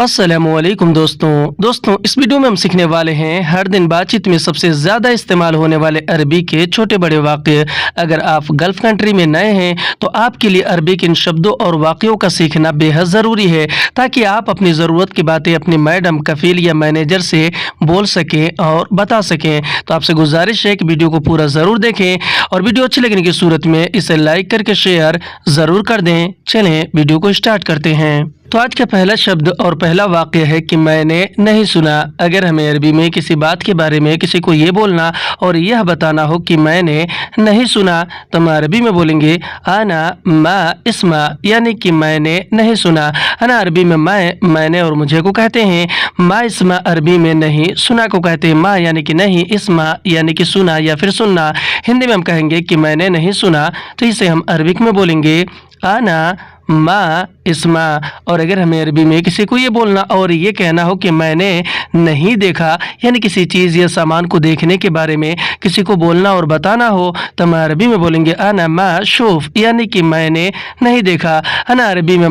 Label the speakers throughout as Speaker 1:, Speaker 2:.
Speaker 1: अस्सलामुअलैकुम दोस्तों इस वीडियो में हम सीखने वाले हैं हर दिन बातचीत में सबसे ज़्यादा इस्तेमाल होने वाले अरबी के छोटे बड़े वाक़े। अगर आप गल्फ़ कंट्री में नए हैं तो आपके लिए अरबी के इन शब्दों और वाक़यों का सीखना बेहद ज़रूरी है ताकि आप अपनी ज़रूरत की बातें अपनी मैडम, कफ़ील या मैनेजर से बोल सकें और बता सकें। तो आपसे गुजारिश है कि वीडियो को पूरा ज़रूर देखें और वीडियो अच्छी लगने की सूरत में इसे लाइक करके शेयर ज़रूर कर दें। चलें वीडियो को स्टार्ट करते हैं। तो आज का पहला शब्द और पहला वाक़या है कि मैंने नहीं सुना। अगर हमें अरबी में किसी बात के बारे में किसी को ये बोलना और यह बताना हो कि मैंने नहीं सुना तो हम अरबी में बोलेंगे आना मा इस्मा, यानी कि मैंने नहीं सुना। आना अरबी में मैंने और मुझे को कहते हैं। मा इस्मा अरबी में नहीं, सुना को कहते हैं। मा यानी कि नहीं, इस्मा यानी कि सुना या फिर सुनना। हिंदी में हम कहेंगे कि मैंने नहीं सुना तो इसे हम अरबिक में बोलेंगे आना मा इस्मा। और अगर हमें अरबी में किसी को ये बोलना और ये कहना हो कि मैंने नहीं देखा, यानी किसी चीज़ या सामान को देखने के बारे में किसी को बोलना और बताना हो तो हम अरबी में बोलेंगे आना मा शूफ, यानी कि मैंने नहीं देखा। आना अरबी में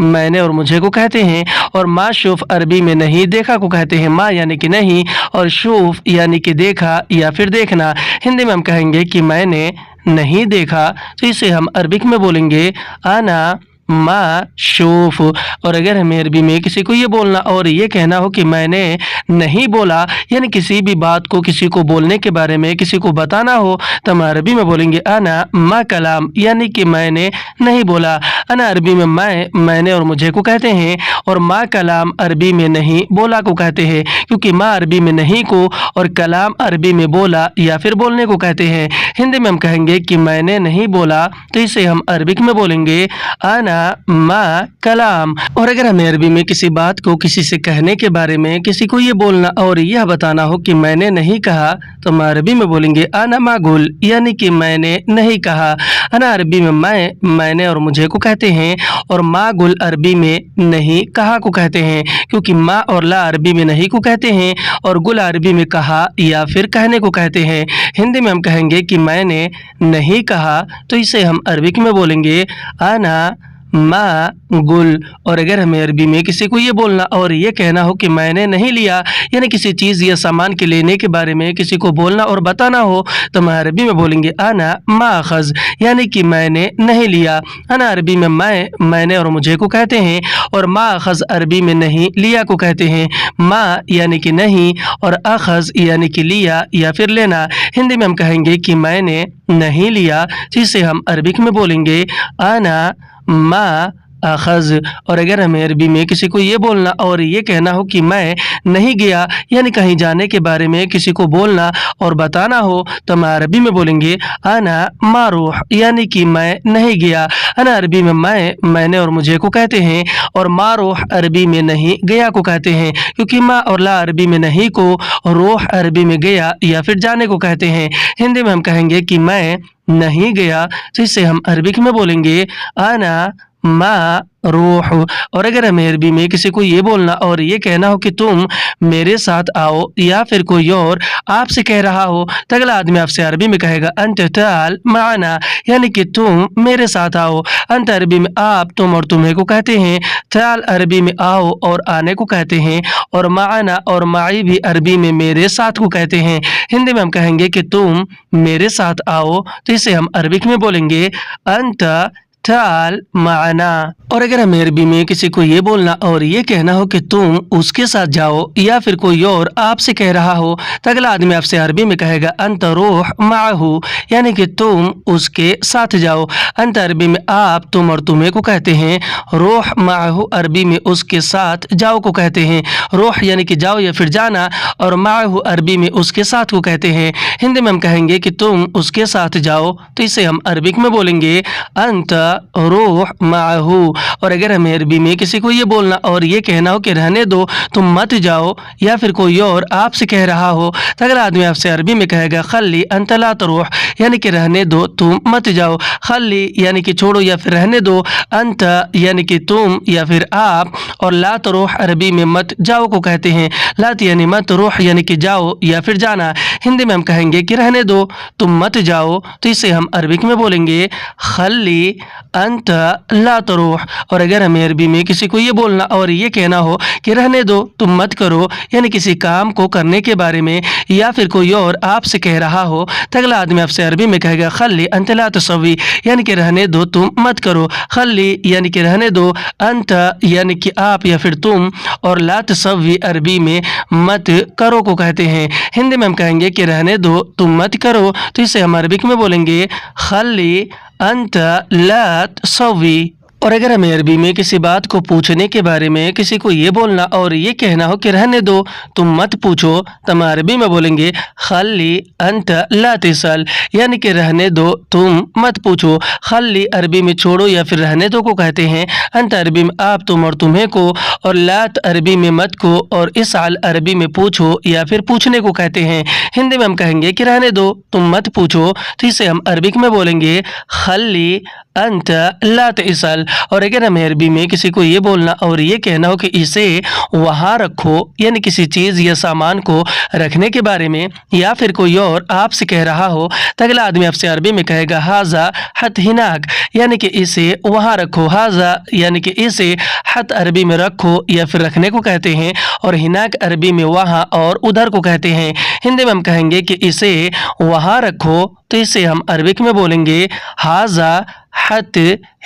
Speaker 1: मैंने और मुझे को कहते हैं और मा शूफ अरबी में नहीं, देखा को कहते हैं। मा यानी कि नहीं और शूफ यानी कि देखा या फिर देखना। हिंदी में हम कहेंगे कि मैंने नहीं देखा तो इसे हम अरबिक में बोलेंगे आना मा शूफ। और अगर हमें अरबी में किसी को ये बोलना और ये कहना हो कि मैंने नहीं बोला, यानी किसी भी बात को किसी को बोलने के बारे में किसी को बताना हो तो हम अरबी में बोलेंगे आना मा कलाम, यानी कि मैंने नहीं बोला। आना अरबी में मैंने और मुझे को कहते हैं और मा कलाम अरबी में नहीं, बोला को कहते हैं, क्योंकि मा अरबी में नहीं को और कलाम अरबी में बोला या फिर बोलने को कहते हैं। हिंदी में हम कहेंगे कि मैंने नहीं बोला तो इसे हम अरबिक में बोलेंगे आना मा कलाम। और अगर हमें अरबी में किसी बात को किसी से कहने के बारे में किसी को ये बोलना और यह बताना हो कि मैंने नहीं कहा तो हम अरबी में बोलेंगे आना मा गुल, यानी कि मैंने नहीं कहा। आना अरबी में मैंने और मुझे को कहते हैं और मा गुल अरबी में नहीं, कहा को कहते हैं, क्योंकि मा और ला अरबी में नहीं को कहते हैं और गुल अरबी में कहा या फिर कहने को कहते हैं। हिंदी में हम कहेंगे कि मैंने नहीं कहा तो इसे हम अरबिक में बोलेंगे आना मा गुल। और अगर हमें अरबी में किसी को ये बोलना और ये कहना हो कि मैंने नहीं लिया, यानी किसी चीज़ या सामान के लेने के बारे में किसी को बोलना और बताना हो तो हम अरबी में बोलेंगे आना मा अखज़, यानी कि मैंने नहीं लिया। आना अरबी में मैंने और मुझे को कहते हैं और मा अखज़ अरबी में नहीं, लिया को कहते हैं। मा यानी कि नहीं और अखज़ यानी कि लिया या फिर लेना। हिंदी में हम कहेंगे कि मैंने नहीं लिया जिसे हम अरबिक में बोलेंगे आना मा अखज़। और अगर हमें अरबी में किसी को ये बोलना और ये कहना हो कि मैं नहीं गया, यानी कहीं जाने के बारे में किसी को बोलना और बताना हो तो हम अरबी में बोलेंगे आना मा रूह, यानी कि मैं नहीं गया। आना अरबी में मैंने और मुझे को कहते हैं और मा रूह अरबी में नहीं, गया को कहते हैं, क्योंकि मा और ला अरबी में नहीं को रूह अरबी में गया या फिर जाने को कहते हैं। हिंदी में हम कहेंगे कि मैं नहीं गया तो इसे हम अरबिक में बोलेंगे आना मा रूह। और अगर हमें अरबी में किसी को ये बोलना और ये कहना हो कि तुम मेरे साथ आओ, या फिर कोई और आपसे कह रहा हो तो अगला आदमी आपसे अरबी में कहेगा अंत ताल माना, यानी कि तुम मेरे साथ आओ। अंत अरबी में आप, तुम और तुम्हें को कहते हैं। ताल अरबी में आओ और आने को कहते हैं और माना और माई भी अरबी में मेरे साथ को कहते हैं। हिंदी में हम कहेंगे कि तुम मेरे साथ आओ तो इसे हम अरबिक में बोलेंगे अंत ताल माना। और अगर हमें अरबी में किसी को ये बोलना और ये कहना हो कि तुम उसके साथ जाओ, या फिर कोई और आपसे कह रहा हो तो अगला आदमी आपसे अरबी में कहेगा अंत रूह माहू, यानी कि तुम उसके साथ जाओ। अंत अरबी में आप, तुम और तुम्हें को कहते हैं। रूह माहू अरबी में उसके साथ जाओ को कहते हैं। रूह यानी कि जाओ या फिर जाना और माहू अरबी में उसके साथ को कहते हैं। हिंदी में हम कहेंगे कि तुम उसके साथ जाओ तो इसे हम अरबिक में बोलेंगे अंत रूह माहू। और अगर हमें अरबी में किसी को ये बोलना और ये कहना हो कि रहने दो, तुम मत जाओ, या फिर कोई और आपसे कह रहा हो तो अगला आदमी आपसे अरबी में कहेगा खल्ली अंत ला तरूह, यानी कि रहने दो, तुम मत जाओ। खल्ली यानी कि छोड़ो या फिर रहने दो। अंत यानी कि तुम या फिर आप और ला तरूह अरबी में मत जाओ को कहते हैं। लात यानी मत, रूह यानी कि जाओ या फिर जाना। हिंदी में हम कहेंगे कि रहने दो, तुम मत जाओ, तो इसे हम अरबिक में बोलेंगे खल्ली अंत ला तरूह। और अगर हमें अरबी में किसी को ये बोलना और ये कहना हो कि रहने दो, तुम मत करो, यानी किसी काम को करने के बारे में या फिर कोई और आपसे कह रहा हो, तो अगला आदमी आपसे अरबी में कहेगा खल्ली अंत ला तसवी, यानी कि रहने दो, तुम मत करो। खल्ली यानी कि रहने दो, अंत यानी कि आप या फिर तुम, और ला तसवी अरबी में मत करो को कहते हैं। हिंदी में हम कहेंगे कि रहने दो, तुम मत करो, तो इसे हम अरबिक में बोलेंगे खल्ली अंत ला तसवी। और अगर हमें अरबी में किसी बात को पूछने के बारे में किसी को ये बोलना और ये कहना हो कि रहने दो, तुम मत पूछो, तो हम अरबी में बोलेंगे खल्ली अंत ला तसल, यानी कि रहने दो, तुम मत पूछो। खल्ली अरबी में छोड़ो या फिर रहने दो को कहते हैं, अंत अरबी में आप, तुम और तुम्हें को, और लात अरबी में मत को, और इसाल अरबी में पूछो या फिर पूछने को कहते हैं। हिंदी में हम कहेंगे कि रहने दो, तुम मत पूछो, तो इसे हम अरबिक में बोलेंगे खल्ली अंत ला तसल। और अगर हमें अरबी में किसी को ये बोलना और ये कहना हो कि इसे वहाँ रखो, यानी किसी चीज़ या सामान को रखने के बारे में या फिर कोई और आपसे कह रहा हो, तो अगला आदमी आपसे अरबी में कहेगा हाजा हत हिनाक, यानी कि इसे वहाँ रखो। हाजा यानी कि इसे, हत अरबी में रखो या फिर रखने को कहते हैं, और हिनाक अरबी में वहाँ और उधर को कहते हैं। हिंदी में हम कहेंगे कि इसे वहाँ रखो, तो इसे हम अरबिक में बोलेंगे हाजा हत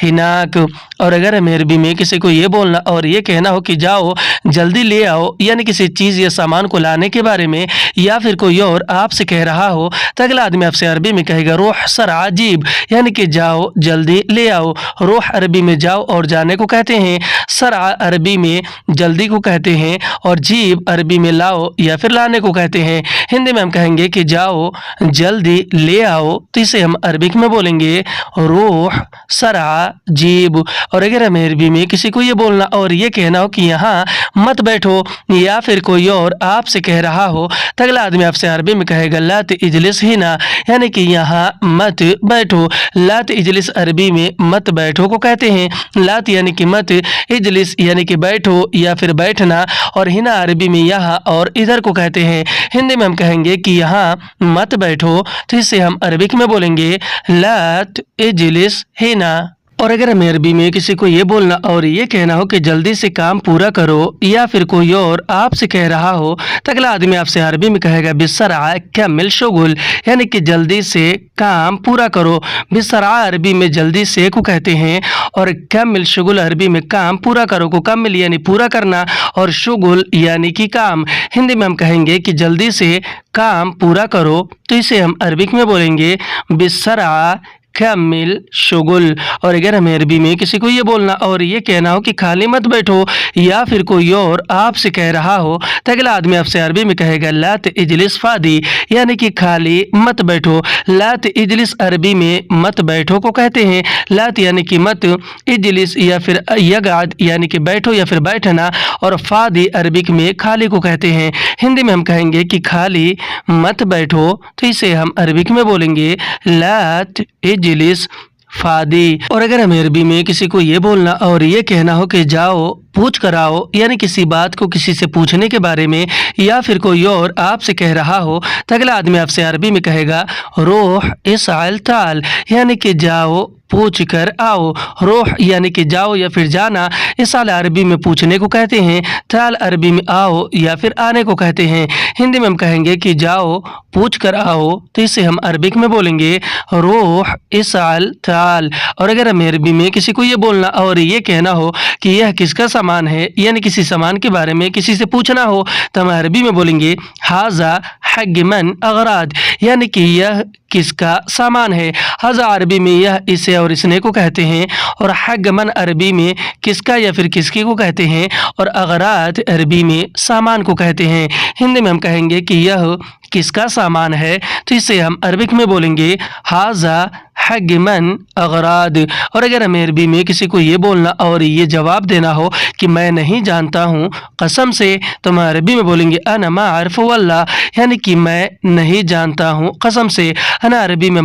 Speaker 1: हिनाक। और अगर हमें अरबी में किसी को ये बोलना और ये कहना हो कि जाओ जल्दी ले आओ, यानी किसी चीज़ या सामान को लाने के बारे में या फिर कोई और आपसे कह रहा हो, तो अगला आदमी आपसे अरबी में कहेगा रूह सरआ जीब, यानी कि जाओ जल्दी ले आओ। रूह अरबी में जाओ और जाने को कहते हैं, सरआ अरबी में जल्दी को कहते हैं, और जीब अरबी में लाओ या फिर लाने को कहते हैं। हिंदी में हम कहेंगे कि जाओ जल्दी ले आओ, तो इसे हम अरबिक में बोलेंगे रूह सरआ जीब। और अगर हमें अरबी में किसी को ये बोलना और ये कहना हो कि यहाँ मत बैठो या फिर कोई और आपसे कह रहा हो, तो अगला आदमी आपसे अरबी में कहेगा लात इजलिस हिना, यानी कि यहाँ मत बैठो। लात इजलिस अरबी में मत बैठो को कहते हैं। लात यानी कि मत, इजलिस यानी कि बैठो या फिर बैठना, और हिना अरबी में यहाँ और इधर को कहते हैं। हिंदी में हम कहेंगे कि यहाँ मत बैठो, तो इसे हम अरबिक में बोलेंगे लात इजलिस हिना। और अगर हमें अरबी में किसी को ये बोलना और ये कहना हो कि जल्दी से काम पूरा करो या फिर कोई और आपसे कह रहा हो, तो अगला आदमी आपसे अरबी में कहेगा बिसरा कमिल शुगुल, यानी कि जल्दी से काम पूरा करो। बिसरा अरबी में जल्दी से को कहते हैं, और कमिल शुगुल अरबी में काम पूरा करो को कमिल यानी पूरा करना, और शुगुल यानी कि काम। हिंदी में हम कहेंगे कि जल्दी से काम पूरा करो, तो इसे हम अरबिक में बोलेंगे बिसरा कमिल शुगुल। और अगर हमें अरबी में किसी को ये बोलना और ये कहना हो कि खाली मत बैठो या फिर कोई और आपसे कह रहा हो, तो अगला आदमी आपसे अरबी में कहेगा लात इजलिस फादी, यानी कि खाली मत बैठो। लात इजलिस अरबी में मत बैठो को कहते हैं। लात यानी कि मत, इजलिस या फिर यगाद यानी कि बैठो या फिर बैठना, और फादी अरबिक में खाली को कहते हैं। हिंदी में हम कहेंगे कि खाली मत बैठो, तो इसे हम अरबिक में बोलेंगे लात इजलिस फादी। और अगर हमें अरबी में किसी को ये बोलना और ये कहना हो कि जाओ पूछ कर आओ, यानी किसी बात को किसी से पूछने के बारे में या फिर कोई और आपसे कह रहा हो, तो अगला आदमी आपसे अरबी में कहेगा रोह इसाल ताल, यानी कि जाओ पूछ कर आओ। रोह यानी कि जाओ या फिर जाना, इसाल अरबी में पूछने को कहते हैं, ताल अरबी में आओ या फिर आने को कहते हैं। हिंदी में हम कहेंगे कि जाओ पूछ कर आओ, तो इसे हम अरबिक में बोलेंगे रोह इसाल ताल। और अगर हमें अरबी में किसी को ये बोलना और ये कहना हो कि यह किसका सामान है, यानी किसी सामान के बारे में किसी से पूछना हो, तो हम अरबी में बोलेंगे हाजा हगमन अगराद, यानी कि यह किसका सामान है। हाजा अरबी में यह, इसे और इसने को कहते हैं, और हगमन अरबी में किसका या फिर किसकी को कहते हैं, और अगराद अरबी में सामान को कहते हैं। हिंदी में हम कहेंगे कि यह किसका सामान है, तो इसे हम अरबिक में बोलेंगे हाजा हगमन अगराद। और अगर हमें अरबी में किसी को ये बोलना और ये जवाब देना हो कि मैं नहीं जानता हूँ कसम से, तो हम अरबी में बोलेंगे अना मा आरिफ वल्लाह, यानी कि मैं नहीं जानता हूँ कसम से। अना अरबी में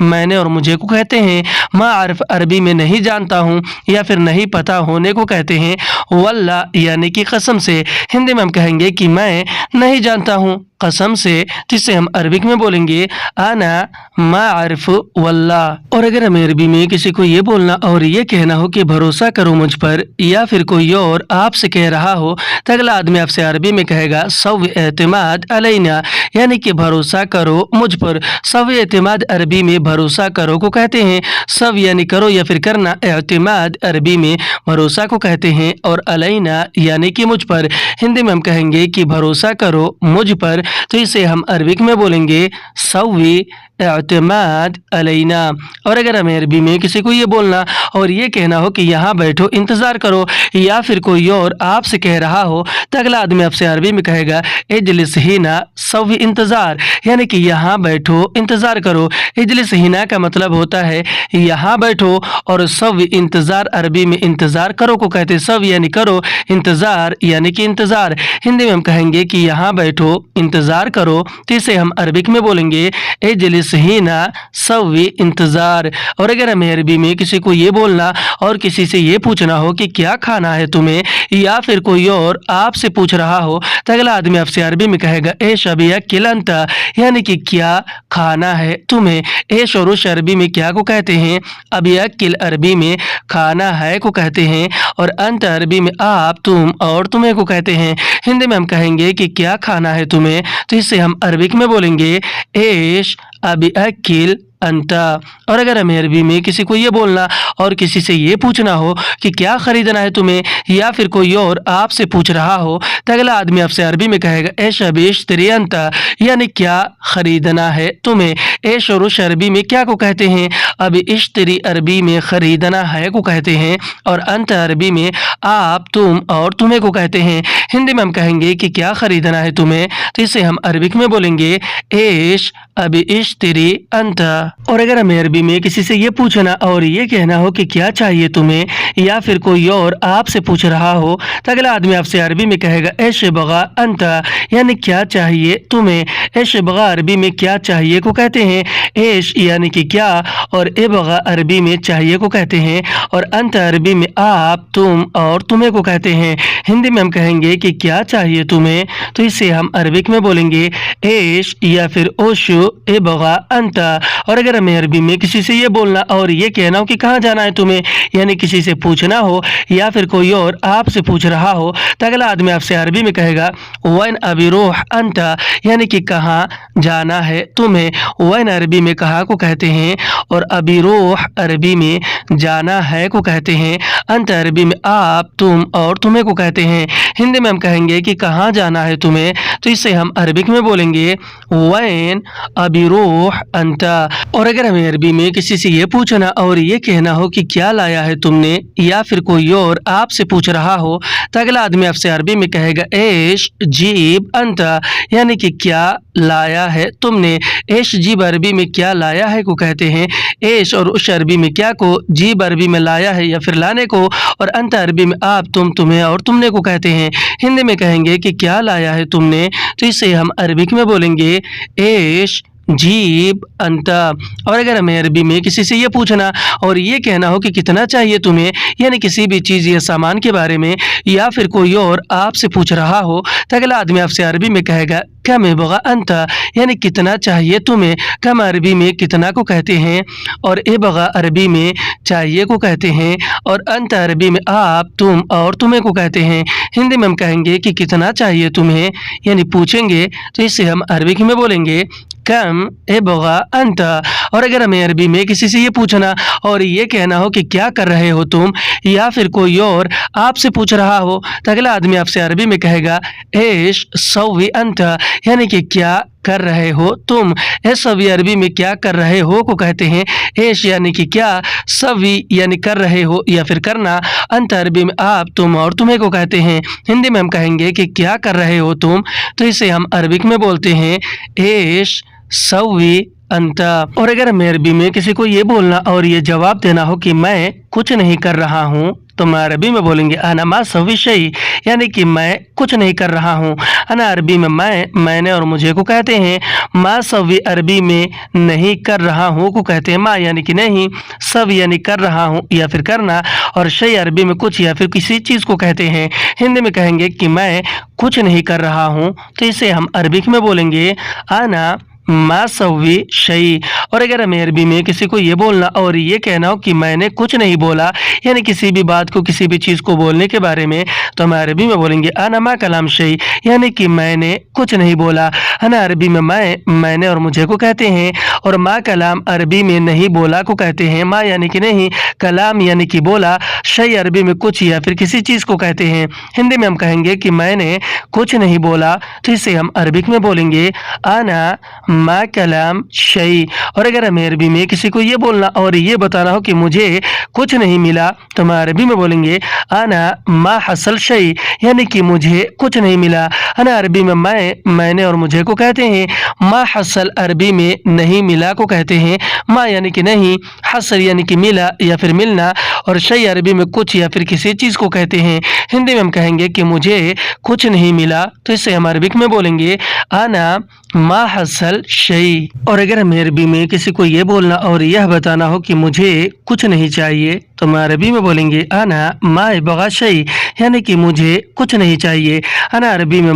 Speaker 1: मैंने और मुझे को कहते हैं। मा आरिफ अरबी में नहीं जानता हूँ या फिर नहीं पता होने को कहते हैं। वल्लाह यानी कि कसम से। हिंदी में हम कहेंगे कि मैं नहीं जानता हूँ। कसम से, तो इसे हम अरबिक में बोलेंगे आना मारिफ वल्लाह। और अगर हमें अरबी में किसी को ये बोलना और ये कहना हो कि भरोसा करो मुझ पर, या फिर कोई और आपसे कह रहा हो, तो अगला आदमी आपसे अरबी में कहेगा सव एतमाद अलैना, यानी कि भरोसा करो मुझ पर। सव एतमाद अरबी में भरोसा करो को कहते हैं। सव यानी करो या फिर करना, एतमाद अरबी में भरोसा को कहते हैं, और अलैना यानी कि मुझ पर। हिंदी में हम कहेंगे कि भरोसा करो मुझ पर, तो इसे हम अरबिक में बोलेंगे सवी एतमाद अलैना। और अगर हमें अरबी में किसी को ये बोलना और ये कहना हो कि यहाँ बैठो इंतज़ार करो, या फिर कोई और आपसे कह रहा हो, तो अगला आदमी आपसे अरबी में कहेगा इजलिस हिना सवी इंतज़ार, यानी कि यहाँ बैठो इंतज़ार करो। इजलिस हिना का मतलब होता है यहाँ बैठो, और सवी इंतज़ार अरबी में इंतज़ार करो को कहते हैं। सव यानी करो, इंतज़ार यानी कि इंतज़ार। हिंदी में हम कहेंगे कि यहाँ बैठो इंतज़ार करो, तो इसे हम अरबिक में बोलेंगे इजलिस हिना सवी इंतज़ार। और अगर हमें अरबी में किसी को ये बोलना और किसी से ये पूछना हो कि क्या खाना है तुम्हें, या फिर कोई और आपसे पूछ रहा हो, तो अगला आदमी आपसे अरबी में कहेगा ए शबिया किलंता, यानी कि क्या खाना है तुम्हें। एश और उश अरबी में क्या को कहते हैं, अबिया किल अरबी में खाना है को कहते हैं, और अंत अरबी में आप तुम और तुम्हें को कहते हैं। हिंदी में हम कहेंगे कि क्या खाना है तुम्हें, तो इसे हम अरबिक में बोलेंगे एश अबी अकिल अंता। और अगर हमें अरबी में किसी को ये बोलना और किसी से ये पूछना हो कि क्या खरीदना है तुम्हें, या फिर कोई और आपसे पूछ रहा हो, तो अगला आदमी आपसे अरबी में कहेगा एश अबीश तेरी अंता, यानी क्या खरीदना है तुम्हें। एश और उश अरबी में क्या को कहते हैं, अभी इश्तरी अरबी में खरीदना है को कहते हैं, और अंत अरबी में आप तुम और तुम्हें को कहते हैं। हिंदी में हम कहेंगे कि क्या खरीदना है तुम्हें, तो इसे हम अरबिक में बोलेंगे एश अभी इश्तरी अंता। और अगर हमें अरबी में किसी से ये पूछना और ये कहना हो कि क्या चाहिए तुम्हें, या फिर कोई और आपसे पूछ रहा हो, तो अगला आदमी आपसे अरबी में कहेगा ऐश बगा अंता, यानी क्या चाहिए तुम्हें। ऐश बगा अरबी में क्या चाहिए को कहते हैं। ऐश यानी कि क्या, और ए बगा अरबी में चाहिए को कहते हैं, और अंत अरबी में आप तुम और तुम्हें को कहते हैं। हिंदी में हम कहेंगे कि क्या चाहिए तुम्हें, तो इसे हम अरबिक में बोलेंगे ऐश या फिर ओशु ए बगा अंता। और अगर हमें अरबी में किसी से ये बोलना और ये कहना हो कि कहाँ जाना है तुम्हें, यानी किसी से पूछना हो या फिर कोई और आपसे पूछ रहा हो, तो अगला आदमी आपसे अरबी में कहेगा वैन अबी रूह अंता, यानी कि कहाँ जाना है तुम्हें। वैन अरबी में कहाँ को कहते हैं, और अबी रूह अरबी में जाना है को कहते हैं। अंत अरबी में आप तुम और तुम्हें को कहते हैं। हिंदी में हम कहेंगे कि कहाँ जाना है तुम्हें, तो इसे हम अरबिक में बोलेंगे वैन अबी रूह अंता। और अगर हमें अरबी में किसी से ये पूछना और ये कहना हो कि क्या लाया है तुमने, या फिर कोई और आपसे पूछ रहा हो, तो अगला आदमी आपसे अरबी में कहेगा ऐश जीब अंता, यानी कि क्या लाया है तुमने। ऐश जीब अरबी में क्या लाया है को कहते हैं। ऐश और उश अरबी में क्या को, जीब अरबी में लाया है या फिर लाने को, और अंत अरबी में आप तुम तुम्हें और तुमने को कहते हैं। हिंदी में कहेंगे कि क्या लाया है तुमने, तो इसे हम अरबिक में बोलेंगे ऐश जीब अंता। और अगर हमें अरबी में किसी से ये पूछना और ये कहना हो कि कितना चाहिए तुम्हें, यानी किसी भी चीज़ या सामान के बारे में, या फिर कोई और आपसे पूछ रहा हो, तो अगला आदमी आपसे अरबी में कहेगा कम बगा अंता, यानी कितना चाहिए तुम्हें। कम अरबी में कितना को कहते हैं, और ए बगा अरबी में चाहिए को कहते हैं, और अंत अरबी में आप तुम और तुम्हें को कहते हैं। हिंदी में हम कहेंगे कि कितना चाहिए तुम्हें, यानी पूछेंगे, तो इसे हम अरबिक में बोलेंगे कम ए बगा अंता। और अगर हमें अरबी में किसी से ये पूछना और ये कहना हो कि क्या कर रहे हो तुम, या फिर कोई और आपसे पूछ रहा हो, तो अगला आदमी आपसे अरबी में कहेगा ऐश सवी अंता, यानी कि क्या कर रहे हो तुम। सवी अरबी में क्या कर रहे हो को कहते हैं। ऐश यानी कि क्या, सवी यानी कर रहे हो या फिर करना, अंत अरबी में आप तुम और तुम्हें को कहते हैं। हिंदी में हम कहेंगे कि क्या कर रहे हो तुम, तो इसे हम अरबिक में बोलते हैं ऐश सवी अंता। और अगर हमें अरबी में किसी को ये बोलना और ये जवाब देना हो कि मैं कुछ नहीं कर रहा हूँ, तो मैं अरबी में बोलेंगे अना मा सवी शई, यानी कि मैं कुछ नहीं कर रहा हूँ। अना अरबी में मैंने और मुझे को कहते हैं। मा सवी अरबी में नहीं कर रहा हूँ को कहते हैं मा, यानी कि नहीं, सब यानी कर रहा हूँ या फिर करना, और शई अरबी में कुछ या फिर किसी चीज़ को कहते हैं। हिंदी में कहेंगे कि मैं कुछ नहीं कर रहा हूँ, तो इसे हम अरबिक में बोलेंगे अना मा सवी शई। और अगर हमें अरबी में किसी को ये बोलना और ये कहना हो कि मैंने कुछ नहीं बोला, यानी किसी भी बात को किसी भी चीज़ को बोलने के बारे में, तो हम अरबी में बोलेंगे अना मा कलाम शई, यानी कि मैंने कुछ नहीं बोला। अना अरबी में मैंने और मुझे को कहते हैं, और मा कलाम अरबी में नहीं बोला को कहते हैं। मा यानी कि नहीं, कलाम यानी कि बोला, शई अरबी में कुछ या फिर किसी चीज़ को कहते हैं। हिंदी में हम कहेंगे कि मैंने कुछ नहीं बोला, तो इसे हम अरबिक में बोलेंगे अना मा कलाम शई। और अगर हमें अरबी में किसी को ये बोलना और ये बताना हो कि मुझे कुछ नहीं मिला, तो हम अरबी में बोलेंगे अना मा हसल शई, यानी कि मुझे कुछ नहीं मिला। अना अरबी में मैंने और मुझे को कहते हैं। मा हसल अरबी में नहीं मिला को कहते हैं। मा यानी कि नहीं, हसल यानी कि मिला या फिर मिलना, और शई अरबी में कुछ या फिर किसी चीज़ को कहते हैं। हिंदी में हम कहेंगे कि मुझे कुछ नहीं मिला, तो इसे हम अरबिक में बोलेंगे अना मा हसल शई। और अगर हमें अरबी में किसी को ये बोलना और यह बताना हो कि मुझे कुछ नहीं चाहिए, तो हम अरबी में बोलेंगे अना मा बगा शई, यानी कि मुझे कुछ नहीं चाहिए। अना अरबी में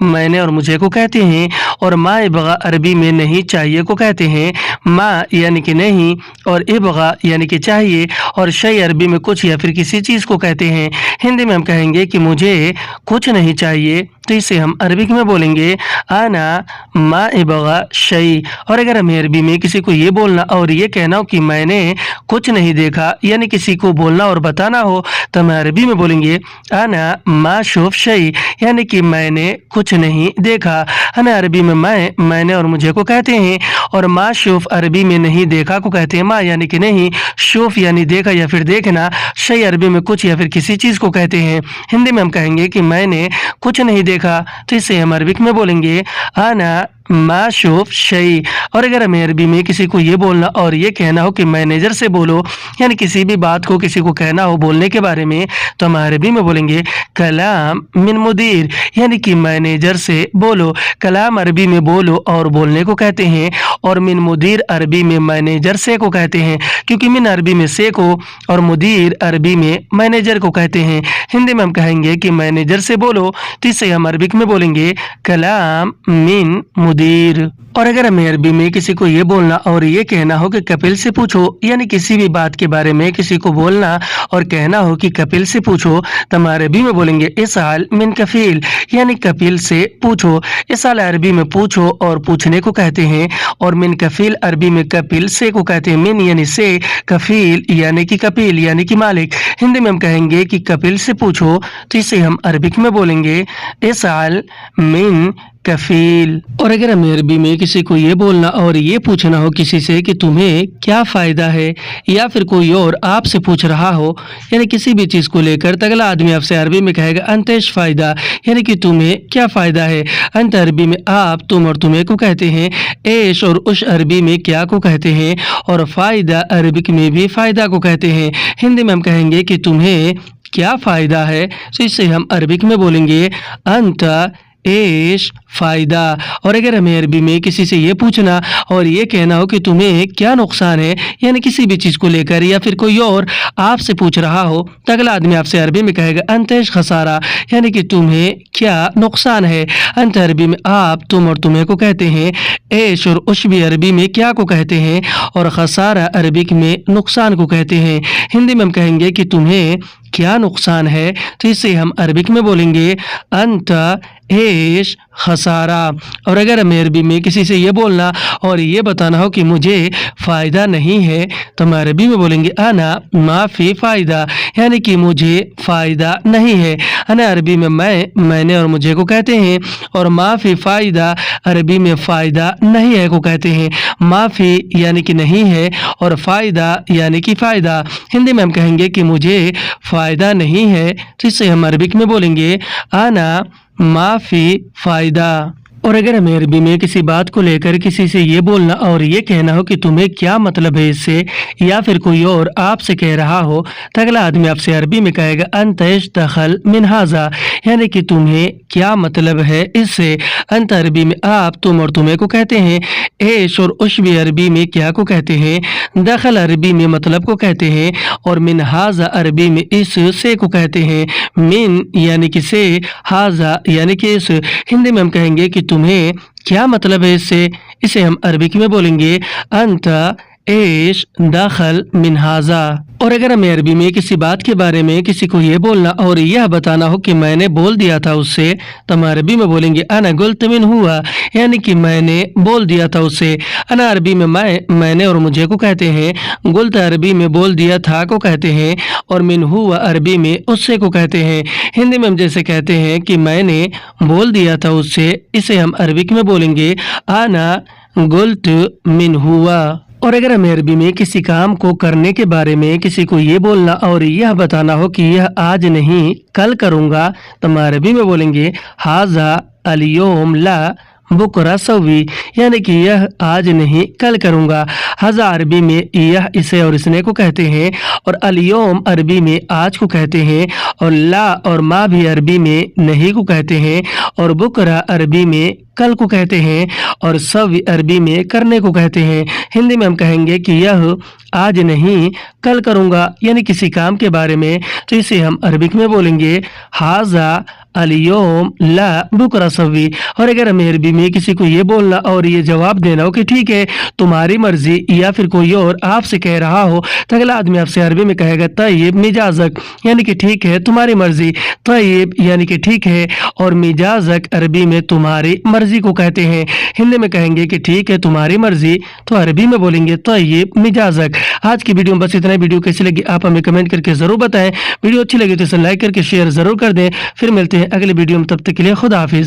Speaker 1: मैंने और मुझे को कहते हैं, और मा बगा अरबी में नहीं चाहिए को कहते हैं। मा यानी कि नहीं, और इबगा यानी कि चाहिए, और शई अरबी में कुछ या फिर किसी चीज़ को कहते हैं। हिंदी में हम कहेंगे कि मुझे कुछ नहीं चाहिए, तो इसे हम अरबिक में बोलेंगे अना मा इबगा शई। और अगर हमें अरबी में किसी को ये बोलना और ये कहना हो कि मैंने कुछ नहीं देखा, यानी किसी को बोलना और बताना हो, तो हम अरबी में बोलेंगे अना मा शुफ शई, यानी कि मैंने कुछ नहीं देखा। अना अरबी में मैंने और मुझे को कहते हैं, और मा शुफ अरबी में नहीं देखा को कहते हैं। मा यानी कि नहीं, शुफ यानी देखा या फिर देखना, शई अरबी में कुछ या फिर किसी चीज़ को कहते हैं। हिंदी में हम कहेंगे कि मैंने कुछ नहीं देखा, तो इसे हम अरबिक में बोलेंगे अना मा शुफ शई। और अगर हमें अरबी में किसी को ये बोलना और ये कहना हो कि मैनेजर से बोलो, यानी किसी भी बात को किसी को कहना हो बोलने के बारे में, तो हम अरबी में बोलेंगे कलाम मिन मुदीर, यानी कि मैनेजर से बोलो। कलाम अरबी में बोलो और बोलने को कहते हैं, और मिन मुदीर अरबी में मैनेजर से को कहते हैं, क्योंकि मिन अरबी में से को और मुदीर अरबी में मैनेजर को कहते हैं। हिंदी में हम कहेंगे कि मैनेजर से बोलो, तो इसे हम अरबिक में बोलेंगे कलाम मिन मुदीर। और अगर हमें अरबी में किसी को ये बोलना और ये कहना हो कि कपिल से पूछो, यानी किसी भी बात के बारे में किसी को बोलना और कहना हो कि कपिल से पूछो, तो हम अरबी में बोलेंगे इसाल मिन कफील, यानी कपिल से पूछो। इसाल अरबी में पूछो और पूछने को कहते हैं, और मिन कफील अरबी में कपिल से को कहते हैं। मिन यानी से, कफील यानी कि कपिल यानी कि मालिक। हिंदी में हम कहेंगे कि कपिल से पूछो, तो इसे हम अरबिक में बोलेंगे इसाल मिन कफील। और अगर हमें अरबी में किसी को ये बोलना और ये पूछना हो किसी से कि तुम्हें क्या फ़ायदा है, या फिर कोई और आपसे पूछ रहा हो, यानी किसी भी चीज़ को लेकर, तो अगला आदमी आपसे अरबी में कहेगा अंतेश फ़ायदा, यानी कि तुम्हें क्या फ़ायदा है। अंत अरबी में आप, तुम और तुम्हें को कहते हैं। एश और उश अरबी में क्या को कहते हैं, और फ़ायदा अरबिक में भी फ़ायदा को कहते हैं। हिंदी में हम कहेंगे कि तुम्हें क्या फ़ायदा है, तो इससे हम अरबिक में बोलेंगे अंत एश फ़ायदा। और अगर हमें अरबी में किसी से ये पूछना और ये कहना हो कि तुम्हें क्या नुकसान है, यानी किसी भी चीज़ को लेकर, या फिर कोई और आपसे पूछ रहा हो, तो अगला आदमी आपसे अरबी में कहेगा अंतेश खसारा, यानी कि तुम्हें क्या नुकसान है। अंत अरबी में आप, तुम और तुम्हें को कहते हैं। एश और उश भी अरबी में क्या को कहते हैं, और खसारा अरबिक में नुकसान को कहते हैं। हिंदी में हम कहेंगे कि तुम्हें क्या नुकसान है, तो इसे हम अरबिक में बोलेंगे अंत एश खसारा। और अगर हमें अरबी में किसी से ये बोलना और ये बताना हो कि मुझे फ़ायदा नहीं है, तो हम अरबी में बोलेंगे अना माफ़ी फ़ायदा, यानी कि मुझे फ़ायदा नहीं है। अना अरबी में मैंने और मुझे को कहते हैं, और माफ़ी फ़ायदा अरबी में फ़ायदा नहीं है को कहते हैं। माफ़ी यानी कि नहीं है, और फ़ायदा यानी कि फ़ायदा। हिंदी में हम कहेंगे कि मुझे फ़ायदा नहीं है, तो इससे हम अरबिक में बोलेंगे अना माफ़ी फ़ायदा। और अगर हमें अरबी में किसी बात को लेकर किसी से ये बोलना और ये कहना हो कि तुम्हें क्या मतलब है इससे, या फिर कोई और आपसे कह रहा हो, तो अगला आदमी आपसे अरबी में कहेगा अंत इश्तगल मिन हाजा, यानी कि तुम्हें क्या मतलब है इससे। अंत अरबी में आप, तुम और तुम्हें को कहते हैं। एश और उश भी अरबी में क्या को कहते हैं, दखल अरबी में मतलब को कहते हैं, और मिन हाजा अरबी में इस से को कहते हैं। मिन यानी कि से, हाजा यानी कि इस। हिंदी में हम कहेंगे कि तुम्हें क्या मतलब है इससे, इसे हम अरबिक में बोलेंगे अंत एश दाखल मिन हाजा। और अगर हमें अरबी में किसी बात के बारे में किसी को ये बोलना और यह बताना हो कि मैंने बोल दिया था उससे, तो हम अरबी में बोलेंगे अना गुल्त मिन हुआ, यानी कि मैंने बोल दिया था उससे। अना अरबी में मैंने और मुझे को कहते हैं, गुल्त अरबी में बोल दिया था को कहते हैं, और मिन हुआ अरबी में उससे को कहते हैं। हिंदी में हम जैसे कहते हैं कि मैंने बोल दिया था उससे, इसे हम अरबिक में बोलेंगे आना गुल्त मिन हुआ। और अगर हमें अरबी में किसी काम को करने के बारे में किसी को ये बोलना और यह बताना हो कि यह आज नहीं कल करूँगा, तो हम अरबी में बोलेंगे हाजा अल-यौम ला बुकरा सवी, यानी कि यह आज नहीं कल करूँगा। हाजा अरबी में यह इसे और इसने को कहते हैं, और अल-यौम अरबी में आज को कहते हैं, और ला और मा भी अरबी में नहीं को कहते हैं, और बुकरा अरबी में कल को कहते हैं, और सवी अरबी में करने को कहते हैं। हिंदी में हम कहेंगे कि यह आज नहीं कल करूँगा, यानी किसी काम के बारे में, तो इसे हम अरबिक में बोलेंगे हाजा अल-यौम ला बुकरा सवी। और अगर हमें अरबी में किसी को ये बोलना और ये जवाब देना हो कि ठीक है तुम्हारी मर्जी, या फिर कोई और आपसे कह रहा हो, तो अगला आदमी आपसे अरबी में कहेगा तय्यब मिजाजक, यानी कि ठीक है तुम्हारी मर्जी। तय्यब यानी कि ठीक है, और मिजाजक अरबी में तुम्हारी मर्जी को कहते हैं। हिंदी में कहेंगे कि ठीक है तुम्हारी मर्जी, तो अरबी में बोलेंगे तय्यब मिजाजक। आज की वीडियो में बस इतना। वीडियो कैसी लगी आप हमें कमेंट करके जरूर बताएं। वीडियो अच्छी लगी तो इसे लाइक करके शेयर जरूर कर दें। फिर मिलते हैं अगले वीडियो में, तब तक के लिए खुदा हाफिज।